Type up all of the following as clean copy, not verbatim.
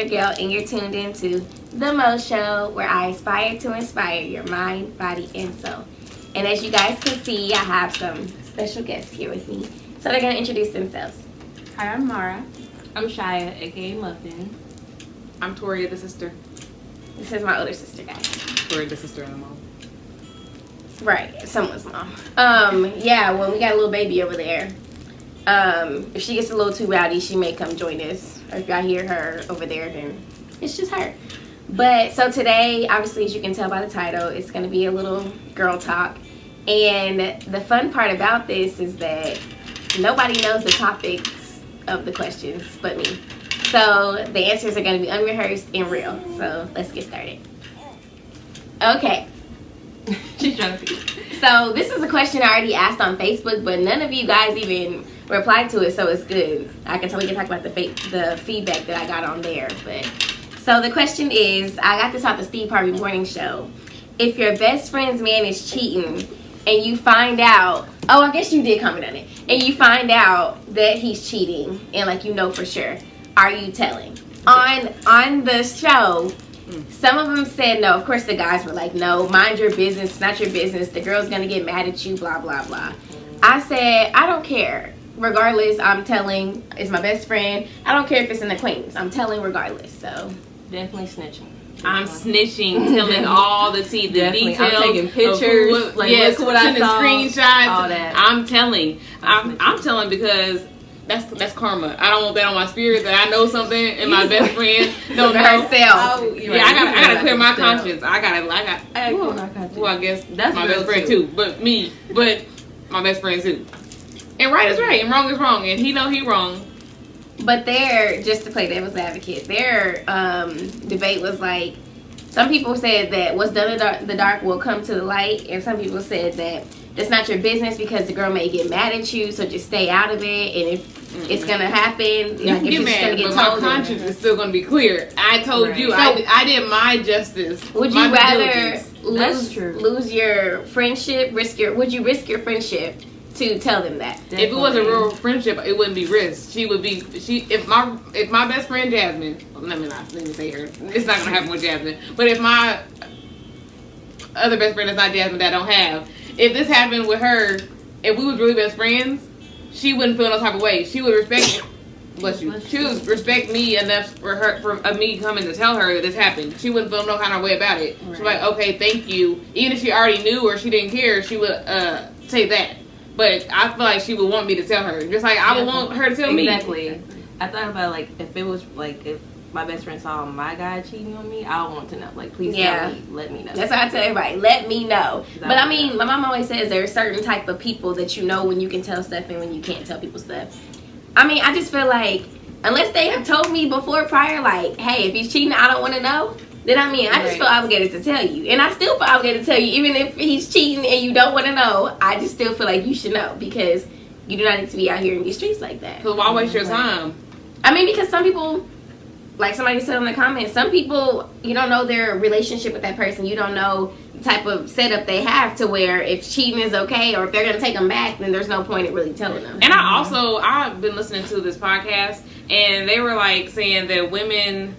your girl, and you're tuned into The Mo Show, where I aspire to inspire your mind, body, and soul. And as you guys can see, I have some special guests here with me. So they're going to introduce themselves. Hi, I'm Mara. I'm Shia, aka Muffin. I'm Toria, the sister. This is my older sister, guys. Toria, the sister and the mom. Right, someone's mom. Yeah, well, we got a little baby over there. If she gets a little too rowdy, she may come join us. Or if y'all hear her over there, then it's just her. But so today, obviously, as you can tell by the title, it's going to be a little girl talk. And the fun part about this is that nobody knows the topics of the questions but me. So the answers are going to be unrehearsed and real. So let's get started. Okay. She's trying to feed. So this is a question I already asked on Facebook, but none of you guys even replied to it, so it's good. I can totally talk about the feedback that I got on there. But so the question is, I got this off the Steve Harvey Morning Show. If your best friend's man is cheating and you find out, oh, I guess you did comment on it, and you find out that he's cheating and like you know for sure, are you telling? On the show, some of them said no. Of course, the guys were like, no, mind your business, it's not your business. The girl's going to get mad at you, blah, blah, blah. I said, I don't care. Regardless, I'm telling. It's my best friend. I don't care if it's an acquaintance. I'm telling regardless. So Definitely snitching. I'm snitching, telling all the details. I'm taking pictures. Look what I saw. Screenshots. All that. I'm telling. I'm telling because that's karma. I don't want that on my spirit that I know something and my best friend don't know. herself. Oh, Yeah, I gotta clear my conscience. I got. Well, I guess That's my real best friend too. too, but my best friend too. And right is right, and wrong is wrong, and he know he wrong. But just to play devil's advocate, their debate was like, some people said that what's done in the dark will come to the light, and some people said that it's not your business because the girl may get mad at you, so just stay out of it, and if it's gonna happen, You can get mad, but my conscience is still gonna be clear. I told you, I did my justice. Would you rather That's lose your friendship, would you risk your friendship to tell them that? If it was a real friendship, it wouldn't be risk. If my best friend Jasmine, let me say her. It's not gonna happen with Jasmine. But if my other best friend is not Jasmine that I don't have, if this happened with her, if we was really best friends, she wouldn't feel no type of way. She would respect me. Bless you. She would respect me enough for me coming to tell her that this happened. She wouldn't feel no kind of way about it. Right. She's like, okay, thank you. Even if she already knew or she didn't care, she would say that. But I feel like she would want me to tell her, just like I would want her to tell me. Exactly. I thought about like if it was like if my best friend saw my guy cheating on me, I would want to know. Like, please tell me, let me know. That's what I tell everybody. Let me know. But I mean, my mom always says there are certain type of people that you know when you can tell stuff and when you can't tell people stuff. I mean, I just feel like unless they have told me prior, like, hey, if he's cheating, I don't want to know. Then I mean, I just feel obligated to tell you, and I still feel obligated to tell you, even if he's cheating and you don't want to know. I just still feel like you should know because you do not need to be out here in these streets like that. So why waste your time? I mean, because some people, like somebody said in the comments, some people, you don't know their relationship with that person. You don't know the type of setup they have to where if cheating is okay or if they're going to take them back, then there's no point in really telling them. And I've been listening to this podcast, and they were like saying that women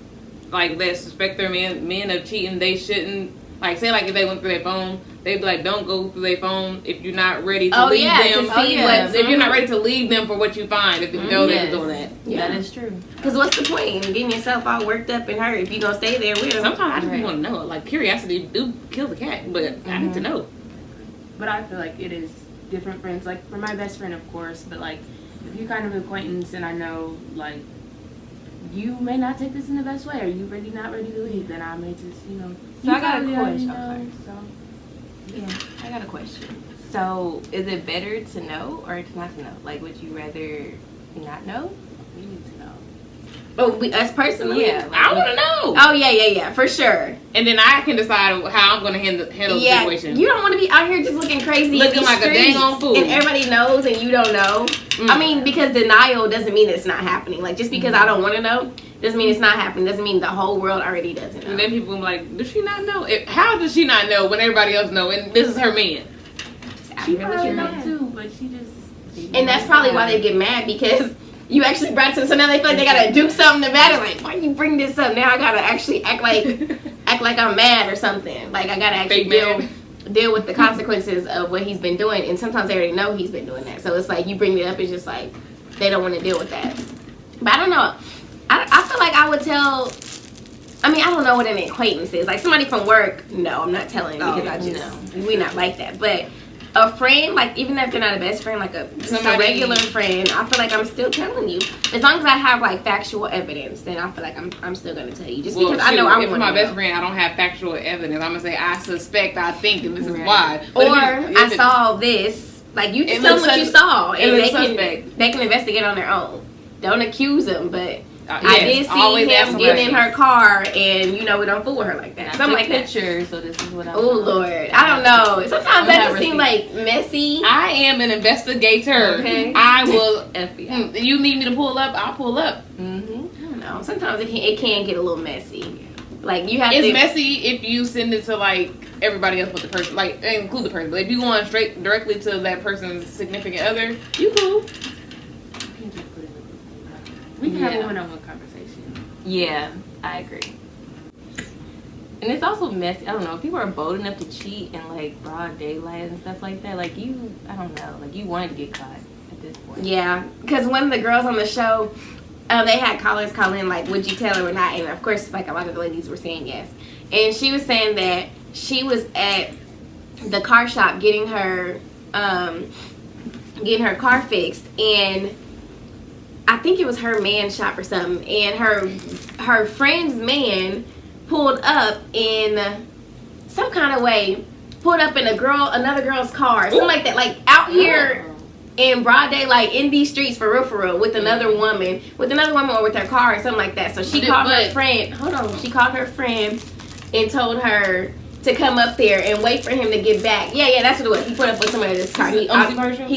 like that suspect their men of cheating, they shouldn't, like, say like if they went through their phone, they'd be like, don't go through their phone if you're not ready to leave them. If you're not ready to leave them for what you find, if you know they're doing that. Yeah, that is true. Because what's the point in getting yourself all worked up and hurt if you're going to stay there with them? Sometimes I just want to know. Like, curiosity do kill the cat, but I need to know. But I feel like it is different friends. Like, for my best friend, of course, but like, if you're kind of an acquaintance and I know, like, you may not take this in the best way, or you really not ready to leave, then I may just, So I got a question. I got a question. So, is it better to know or not to know? Like, would you rather not know? You need to know. Oh, us personally? Yeah. I want to know. Oh, yeah, for sure. And then I can decide how I'm going to handle the situation. You don't want to be out here just looking crazy. Looking like a dang on fool. And everybody knows and you don't know. I mean, because denial doesn't mean it's not happening. Like, just because I don't want to know doesn't mean it's not happening. Doesn't mean the whole world already doesn't know. And then people are like, does she not know? How does she not know when everybody else know? And this is her man. She probably know too, but she just... And that's probably why they get mad, because you actually brought to. So now they feel like they gotta do something about it. Like, why you bring this up? Now I gotta actually act like I'm mad or something. Like I gotta actually deal with the consequences of what he's been doing. And sometimes they already know he's been doing that. So it's like you bring it up, it's just like they don't want to deal with that. But I don't know. I feel like I would tell. I mean, I don't know what an acquaintance is. Like somebody from work, no, I'm not telling because we not like that. But a friend, like even if they're not a best friend, like a regular friend, I feel like I'm still telling you. As long as I have like factual evidence, then I feel like I'm still gonna tell you. Just because I know I want to know. If my best friend, I don't have factual evidence. I'm gonna say I suspect, I think, and this is why. But or I saw this. Like you just tell them what you saw, and they can investigate on their own. Don't accuse them, but. I did see him getting in her car, and we don't fool with her like that. Something like that. Pictures, so this is what I. Oh Lord, I don't know. Sometimes that just seems like messy. I am an investigator. Okay. I will. FBI. You need me to pull up? I'll pull up. I don't know. Sometimes it can get a little messy. Like you have. It's messy if you send it to like everybody else but the person, like include the person. But if you go on directly to that person's significant other, you cool. We can have a one-on-one conversation. Yeah, I agree. And it's also messy. I don't know. If people are bold enough to cheat in like broad daylight and stuff like that, like I don't know. Like you wanted to get caught at this point. Yeah, because one of the girls on the show, they had callers call in like, would you tell her or not? And of course, like a lot of the ladies were saying yes. And she was saying that she was at the car shop getting her car fixed, and I think it was her man's shop or something, and her friend's man pulled up in some kind of way, pulled up in another girl's car, something like that, like out here in broad daylight in these streets for real, with another woman or with her car or something like that. So she called her friend. She called her friend and told her to come up there and wait for him to get back. Yeah, that's what it was. He put up with somebody else's car. He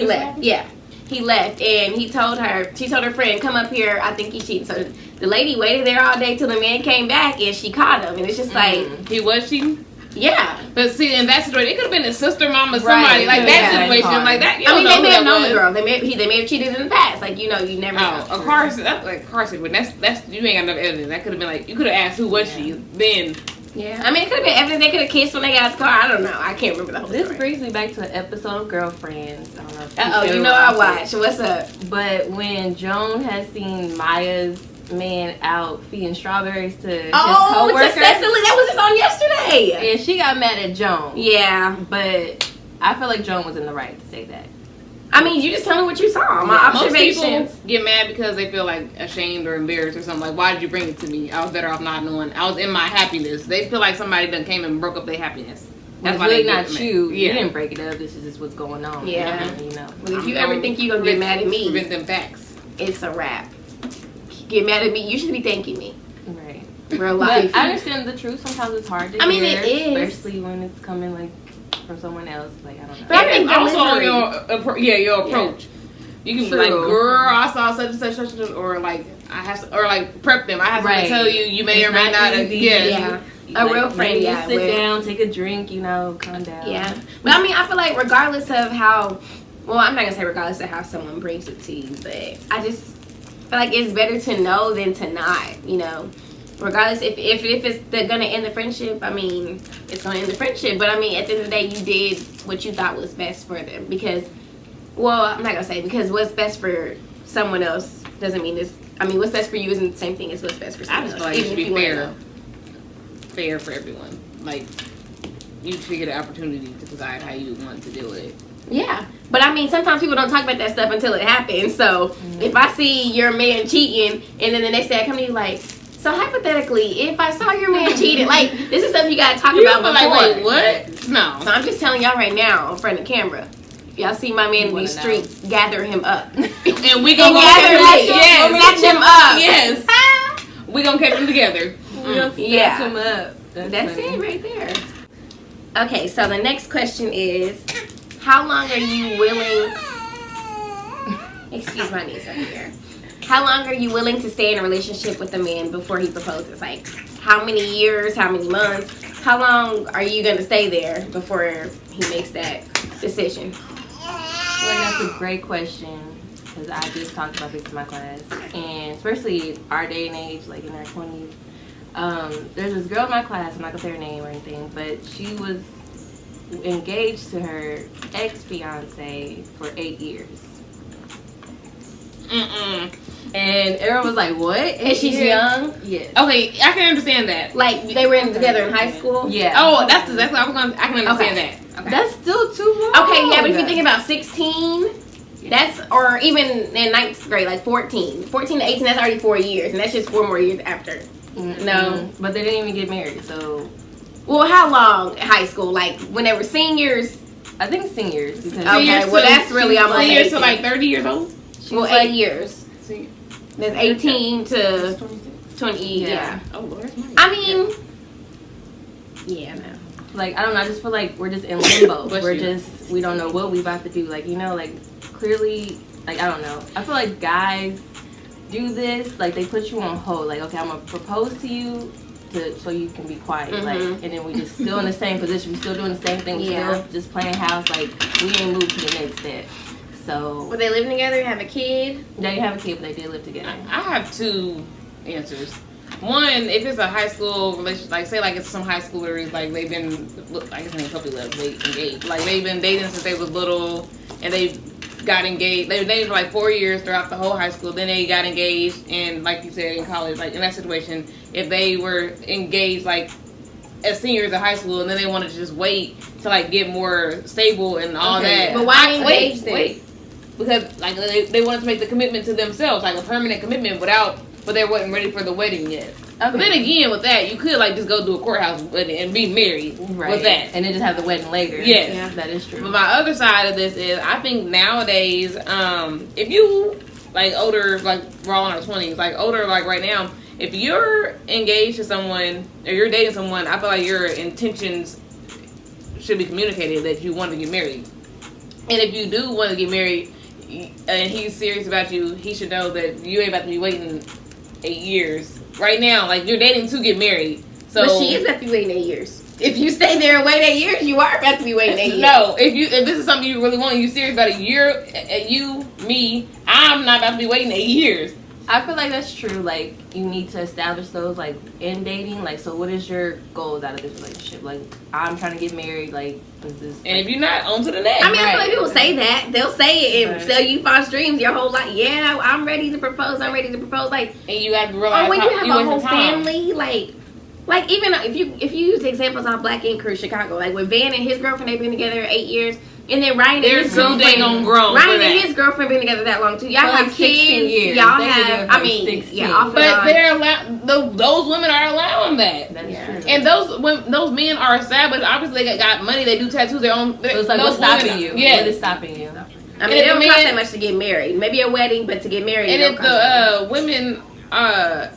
left. Yeah. He left, and she told her friend, come up here, I think he cheated. So the lady waited there all day till the man came back, and she caught him. And it's just like... He was cheating? Yeah. But see, in that situation, it could have been a sister, mama, somebody. Like that situation, like that. I mean, they may have known the girl. They may have cheated in the past. Like, you never know. A car but that's you ain't got enough evidence. That could have been like, you could have asked who was she, then... Yeah, I mean, it could have been evidence. They could have kissed when they got out the car. I don't know. I can't remember the whole story. This brings me back to an episode of Girlfriends. I don't know if I watch. What's up? But when Joan has seen Maya's man out feeding strawberries to his coworker, to Cecily, that was just on yesterday. And she got mad at Joan. Yeah, but I feel like Joan was in the right to say that. I mean, you just tell me what you saw. My observations. Most people get mad because they feel like ashamed or embarrassed or something. Like, why did you bring it to me? I was better off not knowing. I was in my happiness. They feel like somebody done came and broke up their happiness. That's why really not you. Yeah. You didn't break it up. This is just what's going on. Yeah. Well, if you ever think you're going to get mad at me, prevent them facts. It's a wrap. Get mad at me. You should be thanking me. Right. Real life. But I understand the truth. Sometimes it's hard to hear. I mean, it is. Especially when it's coming like from someone else. Like, I don't know. But I think also on your approach. Yeah. You can be like, girl, I saw such and such, or like, I have to, or like prep them. I have to tell you, you may or may not. Yeah. A real friend, sit down, take a drink, calm down. Yeah. But I mean, I feel like regardless of how, well, I'm not going to say regardless of how someone brings it to you, but I just feel like it's better to know than to not, Regardless, if they're going to end the friendship, I mean, it's going to end the friendship. But I mean, at the end of the day, you did what you thought was best for them. Because, well, I'm not going to say because what's best for someone else doesn't mean this. I mean, what's best for you isn't the same thing as what's best for someone else. I just feel like it should be fair. Fair for everyone. Like, you should get an opportunity to decide how you want to do it. Yeah, but I mean, sometimes people don't talk about that stuff until it happens. So if I see your man cheating, and then the next day I come to you like, so hypothetically, if I saw your man cheating, like this is stuff you gotta talk about before. Like, wait, what? No. So I'm just telling y'all right now in front of the camera. If y'all see my man in these streets, gather him up, and we gonna catch him up. Yes, we gonna catch him together. We gonna snatch him up. That's it right there. Okay, so the next question is, how long are you willing? Excuse my niece up here. How long are you willing to stay in a relationship with a man before he proposes? Like, how many years? How many months? How long are you gonna stay there before he makes that decision? Well, that's a great question. because I just talked about this in my class, and especially our day and age, like in our 20s. There's this girl in my class, I'm not gonna say her name or anything, but she was engaged to her ex-fiance for 8 years. And everyone was like, what? And she's young? Yes. Okay, I can understand that. Like, they were together in high school? Yeah. Oh, that's exactly what I can understand Okay. that. Okay. That's still too long. Okay, yeah, but if you think about 16, that's, or even in 9th grade, like 14 to 18, that's already 4 years, and that's just 4 more years after. No. But they didn't even get married, so Well, how long high school? Like, when they were seniors? I think seniors. Because Okay, Seniors well, to- that's really almost seniors 18. to like 30 years old. she Well, was 8 like, years. See, That's 18 to 26. 20, yeah. Yeah. oh Lord, that's mine. I mean, yeah, no. like, I don't know, I just feel like we're just in limbo. Bless We're you. just, we don't know what we about to do. Like, you know, like, clearly, like, I don't know. I feel like guys do this, like, they put you on hold. Like, okay, I'm going to propose to you so you can be quiet. Mhm. Like, and then we just still in the same position. We still doing the same thing. We Yeah. still just playing house. Like, we ain't moved to the next step. So, Were they living together, have a kid? they didn't have a kid, but they did live together. I have 2 answers. One, if it's a high school relationship, like say like it's some high schoolers, like they've been, I guess in puppy love, they engaged. Like they've been dating since they was little, and they got engaged. They were dating for like 4 years throughout the whole high school. Then they got engaged, and like you said, in college, like in that situation, if they were engaged like as seniors in high school, and then they wanted to just wait to like get more stable and all Okay, that. but why engage then? Wait. Because like they wanted to make the commitment to themselves, like a permanent commitment but they wasn't ready for the wedding yet. But then again, with that, you could like just go do a courthouse wedding and be married with that. And then just have the wedding later. Yes. Yeah. That is true. But my other side of this is, I think nowadays, if you like older, like we're all in our 20s, like older, like right now, if you're engaged to someone or you're dating someone, I feel like your intentions should be communicated that you want to get married. And if you do want to get married and he's serious about you, he should know that you ain't about to be waiting 8 years. Right now, like you're dating to get married. So But she is about to be waiting 8 years. If you stay there and wait 8 years, you are about to be waiting 8 years. No, if this is something you really want, you serious about it, me, I'm not about to be waiting 8 years. I feel like that's true. Like, you need to establish those, like, in dating. Like, so what is your goals out of this relationship? Like, I'm trying to get married. Like, is this... And if you're not, on to the next. I mean, I feel like people say that. They'll say it and Right. sell you false dreams your whole life. Yeah, I'm ready to propose. I'm ready to propose. Like, And you got to realize or when you have a whole wasting time. family, like even if you use examples on Black Ink Crew Chicago, like with Van and his girlfriend, they've been together 8 years, and then Ryan They're and his too girlfriend, dang on grown for Ryan that. and his girlfriend been together that long too. Y'all For have like 16 kids. years. Y'all They've been have. together I for mean, 16. yeah, off and But on. they're those women are allowing that. That is Yeah. true. And those men are established. Obviously, they got money. They do tattoos. Their own. So it's like, what's stopping you? Yeah. What is stopping you? I And mean, it if don't the cost man- that much to get married. Maybe a wedding, but to get married, And it if don't cost the women are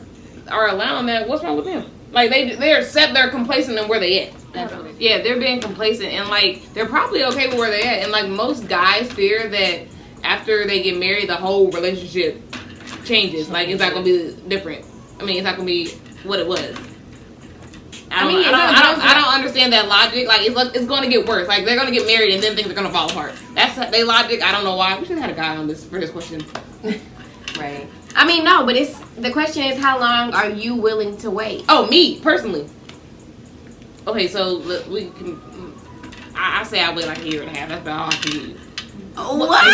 allowing that, what's wrong with them? Like they're complacent in where they at. Definitely. Yeah, they're being complacent and like they're probably okay with where they at. And like most guys fear that after they get married, the whole relationship changes. Like it's not gonna be different. I mean, it's not gonna be what it was. I don't understand that logic. Like it's going to get worse. Like they're going to get married and then things are going to fall apart. That's their logic. I don't know why. We should have had a guy on this for this question. Right. I mean, no, but the question is, how long are you willing to wait? Oh, me personally. Okay, so we can. I say I wait like a year and a half. That's about all I can do. What? I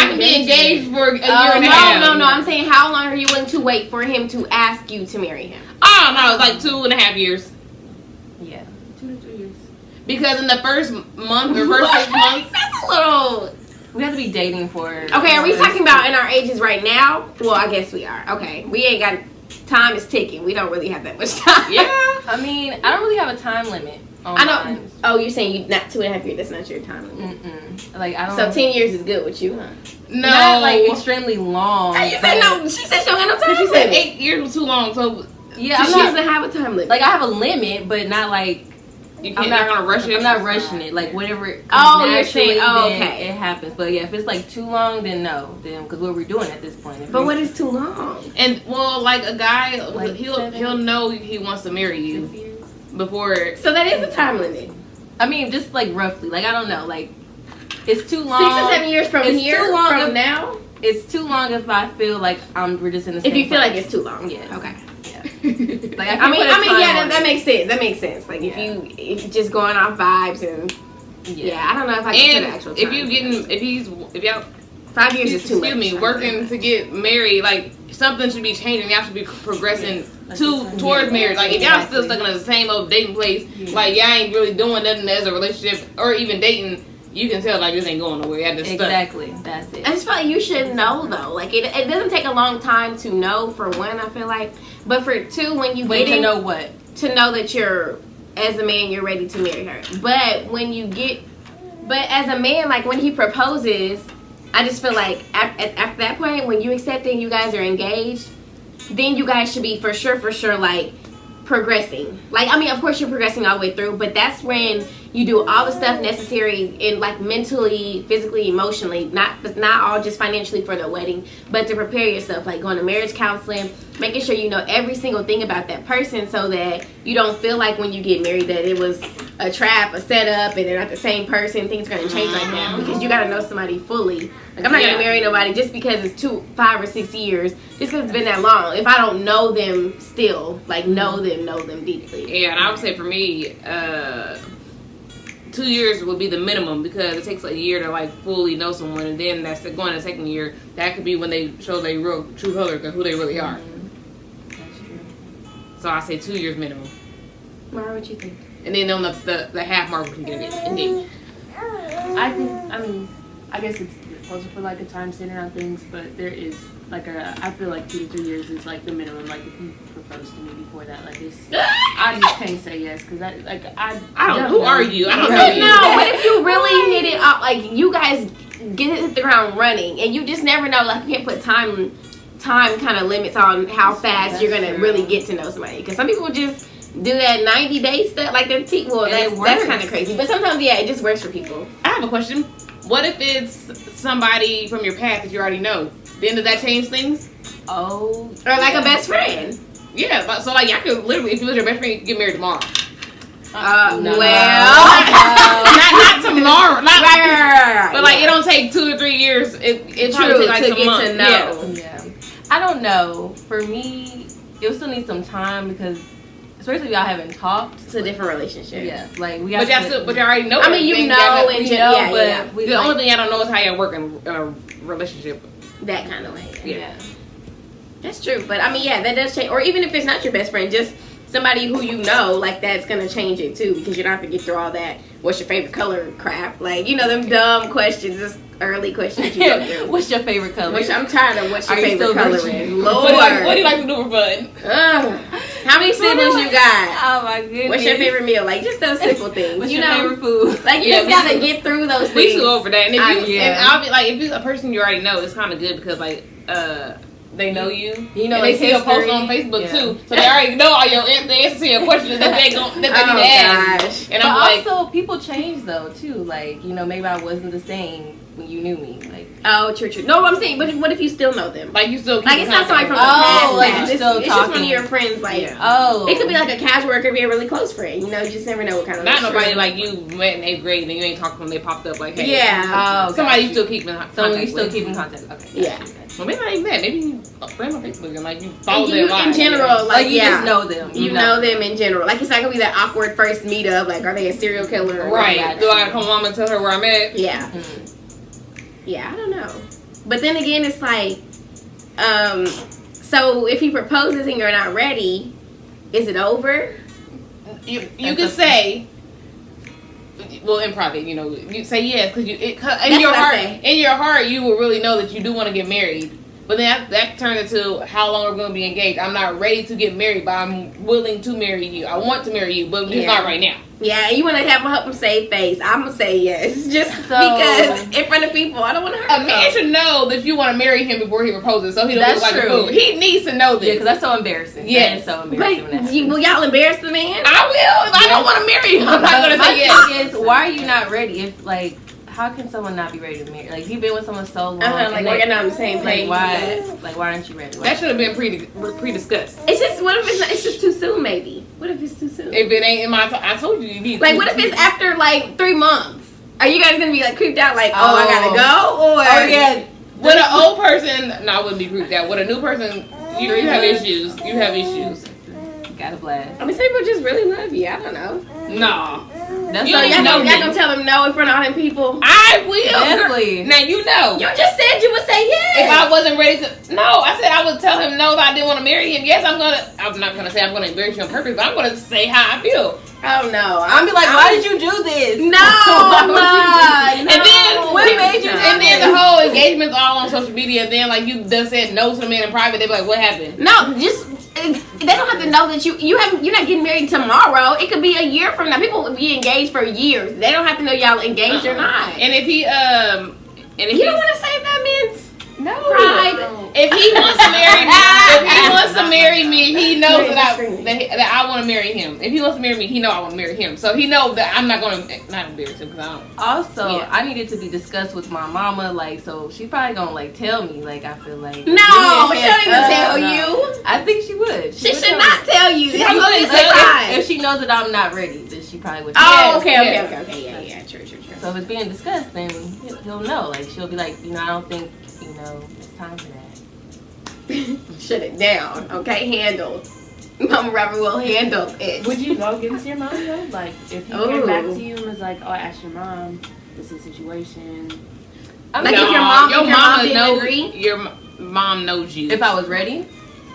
can be engaged for a year and a half. No. I'm saying, how long are you willing to wait for him to ask you to marry him? Oh no, it's like 2.5 years. Yeah. 2 to 3 years. Because in the first month or first 6 months, That's a little. We have to be dating for... Okay, are we talking about in our ages right now? Well, I guess we are. Okay, we ain't got. Time is ticking. We don't really have that much time. yeah. I mean, I don't really have a time limit on I know. mine. Oh, you're saying you not 2.5 years? That's not your time limit. Mm-mm. Like, I don't... So 10 years is good with you, huh? No, Not, like, extremely long. Hey, you but- said no. She said she don't have no time. She said limit. 8 years was too long, so Yeah, So I'm she not... doesn't have a time limit. Like, I have a limit, but not, like... you can't. Not gonna rush it. I'm not rushing it. Like, whatever it Oh, comes you're saying- naturally, oh, then okay. it happens. But, yeah, if it's, like, too long, then no. Then, because what we're doing at this point. If But we- what is too long? And well, like a guy, Like he'll 7, know he wants to marry 6 you years? before. So that is a time limit. I mean, just, like, roughly. Like, I don't know. Like, It's too long. 6 or 7 years from It's here, too long from if- now. It's too long if I feel like we're just in the same If you feel place. like it's too long, Yes. Okay. Like, I mean, yeah, on that it. makes sense. That makes sense. Like if you just going off vibes and yeah, I don't know if I can put an actual And time. if y'all 5 years is too much. excuse me, working to get married, like something should be changing. Y'all should be progressing towards marriage. Like if y'all still stuck in the same old dating place, like y'all ain't really doing nothing as a relationship or even dating, you can tell like this ain't going nowhere. Y'all just stuck. Exactly. That's it. I just feel like you should know though. Like it doesn't take a long time to know for one, I feel like. But for two, when you Wait get to know what? to know that you're as a man you're ready to marry her. But as a man, like when he proposes, I just feel like after that point, when you accept it and you guys are engaged, then you guys should be for sure like progressing. Like I mean, of course you're progressing all the way through, but that's when you do all the stuff necessary in like mentally, physically, emotionally, not all just financially for the wedding, but to prepare yourself, like going to marriage counseling, making sure you know every single thing about that person so that you don't feel like when you get married that it was a trap, a setup, and they're not the same person, things are going to change like that, because you got to know somebody fully. Like I'm not going to marry nobody just because it's 5 or 6 years, just because it's been that long. If I don't know them still, like know them deeply. Yeah, and I would say for me, 2 years would be the minimum because it takes a year to like fully know someone, and then that's going to the second year. That could be when they show their real true color of who they really are. That's true. So I say 2 years minimum, Mara, what you think? and then on the half mark we can get engaged. I guess it's supposed to put like a time standard on things, but there is like I feel like 2 to 3 years is like the minimum. Like if you propose to me before that, like it's, I just can't say yes because I don't. Who are you? I don't know But you. no, what if you really hit it up? Like you guys hit the ground running, and you just never know. Like you can't put time kind of limits on how fast you're gonna really get to know somebody. Because some people just do that 90-day stuff, like their well, that's kind of crazy. But sometimes, yeah, it just works for people. I have a question. What if it's somebody from your past that you already know? Then does that change things? Oh. Or like a best friend. Yeah, but so like y'all could literally, if you was your best friend, you could get married tomorrow. No. not tomorrow, not Right. but like it don't take 2 to 3 years. It probably True, take like to some get months. to know. Yeah. I don't know. For me, you'll still need some time because, especially if y'all haven't talked. It's a different relationship. Yeah, like we But got. but y'all already know. I mean, you everything. know, Y'all and know, but yeah, we the like, only thing y'all don't know is how y'all work in a relationship. that kind of way. Yeah. That's true, but I mean, yeah, that does change. Or even if it's not your best friend, just somebody who you know, like that's gonna change it too, because you don't have to get through all that. What's your favorite color? Crap, like you know them dumb questions, just early questions you go through. What's your favorite color? I'm tired of what's your Are you favorite still color virgin? is. Lord, What do you like to do for fun? Ugh. How many siblings you got? Oh my goodness. What's your favorite meal? Like just those simple things. What's you your know, favorite food? like you Yeah, just gotta get through those We things. too over that. And if you, Yeah. and I'll be like, if it's a person you already know, it's kind of good because like they know you. You know, and they like see your post history. on Facebook Yeah. too, so they already know all your the answers to your questions that they need to ask. Gosh. And But I'm like, also, people change though too. Like maybe I wasn't the same when you knew me. Like Oh, true. No, I'm saying, but what if you still know them? like you still keep Like it's not somebody from the Oh, past. like past. you're It's, still it's just one of talking. your friends. Like Yeah. oh, it could be like a casual, or it could be a really close friend. You know, you just never know what kind of not nobody relationship. like you met in 8th grade and you ain't talking to them. They popped up like, hey, Yeah. Oh, somebody you gotcha. still keep in contact So you still with. keep in contact? Okay. Yeah. gotcha. Well, maybe not even that. Maybe you a friend on Facebook and like you follow And their you, lives. in general, Like like you yeah, just know them. you know them in general. Like it's not gonna be that awkward first meetup. Like, are they a serial killer? Or Right. whatever. Do I gotta come home and tell her where I'm at? Yeah. Mm. Yeah, I don't know. But then again, it's like, so if he proposes and you're not ready, is it over? You That's could a- say, well, in private, you know, you say yes because in That's your what I heart, say. in your heart, you will really know that you do want to get married. But then that turned into how long we're going to be engaged. I'm not ready to get married, but I'm willing to marry you. I want to marry you, but just Yeah. not right now. Yeah, and you want to help him save face. I'm gonna say yes, just So- because in front of people, I don't want to hurt A man should know that you want to marry him before he proposes, so he don't That's look like true. a fool. He needs to know Yeah, this. because that's so embarrassing. Yes. That is so embarrassing. when that But will y'all embarrass the man? I will. If I don't want to marry him, I'm not going to My say yes. thing is, why are you not ready? If like, how can someone not be ready to marry? Like, you've been with someone so long. Like and we're not on the same like, page. why? Like, why aren't you ready? That should have been pre-discussed. It's just what if it's just too soon? Maybe. What if it's too soon? If it ain't in my, I told you you need. Like what if it's after like 3 months? Are you guys gonna be like creeped out? Like, oh, I gotta go, or Oh yeah. With an old person, no, I wouldn't be creeped out. With a new person, you have issues. You have issues. Got a blast. I mean, some people just really love you. I don't know. No. That's You all don't you even know know. me. Y'all gonna tell them no in front of all them people? I will. Definitely. Now you know. You just said you would say yes. If I wasn't ready to, no, I said I would tell him no that I didn't want to marry him. Yes, I'm not gonna say I'm gonna embarrass you on purpose, but I'm gonna say how I feel. Oh no! I'm be like, why did you do this? No, Why would no. you And then What made you do And then this? the whole engagement's all on social media. And then like you done said no to the man in private. They be like, what happened? No, just they don't have to know that you're not getting married tomorrow. It could be a year from now. People will be engaged for years. They don't have to know y'all engaged or not. And if he You don't want to save that man's no. pride. If he wants to marry me, he knows that I want to marry him. If he wants to marry me, he know I want to marry him. So he knows that I'm not going to not embarrass him because I don't. Also, Yeah. I needed to be discussed with my mama, like, so she probably gonna like tell me, like, I feel like No, she don't even tell you. I think she would. She would should tell not me. tell you. This probably is wouldn't a tell you. surprise. If she knows that I'm not ready, then she probably would. Oh, Yes, okay. Yeah. True. So if it's being discussed, then he'll know. Like, she'll be like, I don't think, it's time for that. Shut it down, okay? Handled. Mama Robert will handle it. Would you go against your mom though? Like if he came back to you and was like, "Oh, I asked your mom. This is the situation." Like, if your mom didn't knows agree? Your mom knows you. If I was ready?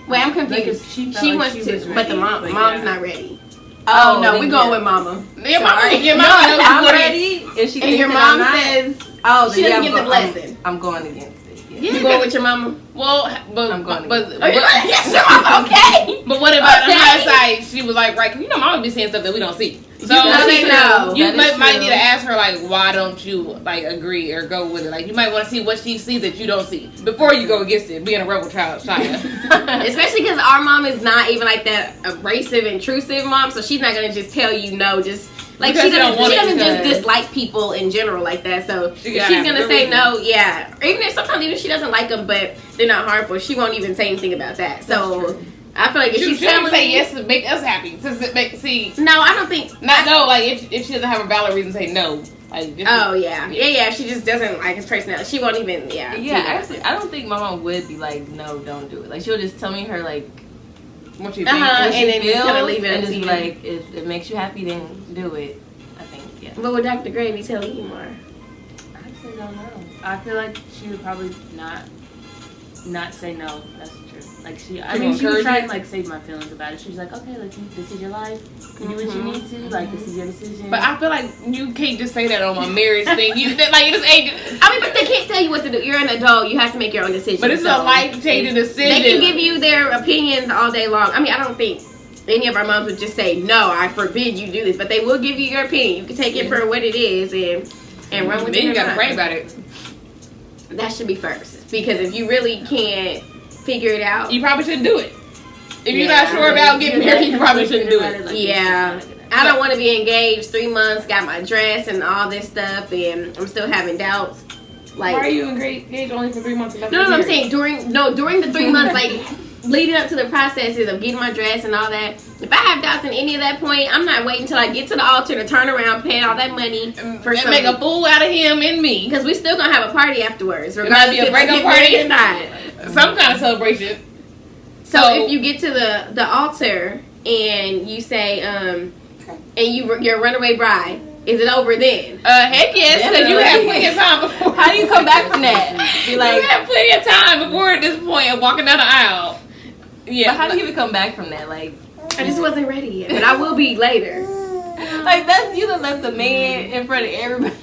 Wait, I'm Like, confused. if she felt She like wants she to, was but the ready, mom's yeah. not ready. Oh no, then we going yeah. with mama. Your mama, Sorry. your No, mama if knows I'm what ready, if she And thinks your that I'm mom not, says oh, she then doesn't yeah, give the blessing. I'm going against it. Yeah. You going with your mama? Well, but I'm going but, against Oh, you going against your mama? Okay. but what about Okay. in hindsight? She was like, right? 'Cause mama be saying stuff that we don't see. So know they know. you That is might true. need to ask her like, why don't you like agree or go with it? Like you might want to see what she sees that you don't see before you go against it. Being a rebel child, Shia. Especially because our mom is not even like that abrasive, intrusive mom, so she's not gonna just tell you no. Just like Because she you don't doesn't, want she it doesn't just because- dislike people in general like that. So She if gotta she's have gonna a say reason. no, yeah. Or even if sometimes even if she doesn't like them, but they're not harmful, she won't even say anything about that. So I feel like if She she's shouldn't telling say me, yes to make us happy. See, no, I don't think. not no. Like if she doesn't have a valid reason to say no, like just, Oh yeah. She just doesn't like his personality. She won't even. Yeah. Yeah, actually, I don't think my mom would be like, no, don't do it. Like, she'll just tell me her, like, what you think. Uh-huh. what she And then just feels, kinda leave it and up just to be you. like, if it makes you happy, then do it. I think, yeah. What would Dr. Gray be telling you more? I actually don't know. I feel like she would probably not say no. That's true. Like she will would encourage try you? and like save my feelings about it. She's like, okay, like this is your life. You do what you need to. Like this is your decision. But I feel like you can't just say that on a marriage thing. You like it just ain't. I mean, but they can't tell you what to do. You're an adult. You have to make your own decision. But it's So a life changing decision. They can give you their opinions all day long. I mean, I don't think any of our moms would just say, no, I forbid you do this. But they will give you your opinion. You can take it for what it is and run with it. Then you or gotta not. pray about it. That should be first. Because if you really can't figure it out. You probably shouldn't do it. If you're Yeah. not sure about getting married, you probably shouldn't do it. Yeah. I don't want to be engaged 3 months, got my dress and all this stuff, and I'm still having doubts. Like, Why are you engaged only for 3 months? And No, I'm saying during the 3 months, like leading up to the processes of getting my dress and all that. If I have doubts in any of that point, I'm not waiting until I get to the altar to turn around, pay all that money for and make a fool out of him and me. because we still gonna have a party afterwards, might regardless be a if I breakup get married party. or not. Some kind of celebration. So if you get to the altar and you say and you're a runaway bride, is it over then? Heck yes, because you have plenty of time before. How do you come back from that? Be like, you have plenty of time before at this point of walking down the aisle. Yeah. but how do you even come back from that? Like, I just wasn't ready yet, but I will be later. like that's you that left the man in front of everybody.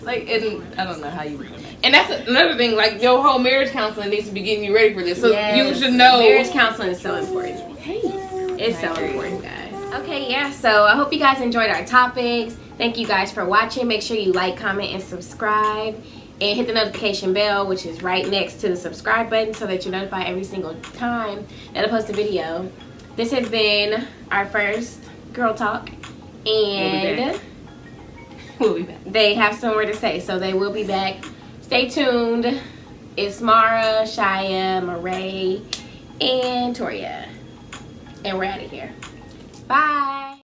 Like, and I don't know how you come back. And that's another thing. Like your whole marriage counseling needs to be getting you ready for this. So Yes. you should know. Marriage counseling is so important. It's so important, guys. Okay, yeah, so I hope you guys enjoyed our topics. Thank you guys for watching. Make sure you like, comment, and subscribe. And hit the notification bell, which is right next to the subscribe button so that you're notified every single time that I post a video. This has been our first Girl Talk. And We'll be back. they have somewhere to say, so they will be back. Stay tuned. It's Mara, Shia, Marae, and Toria. And we're out of here. Bye.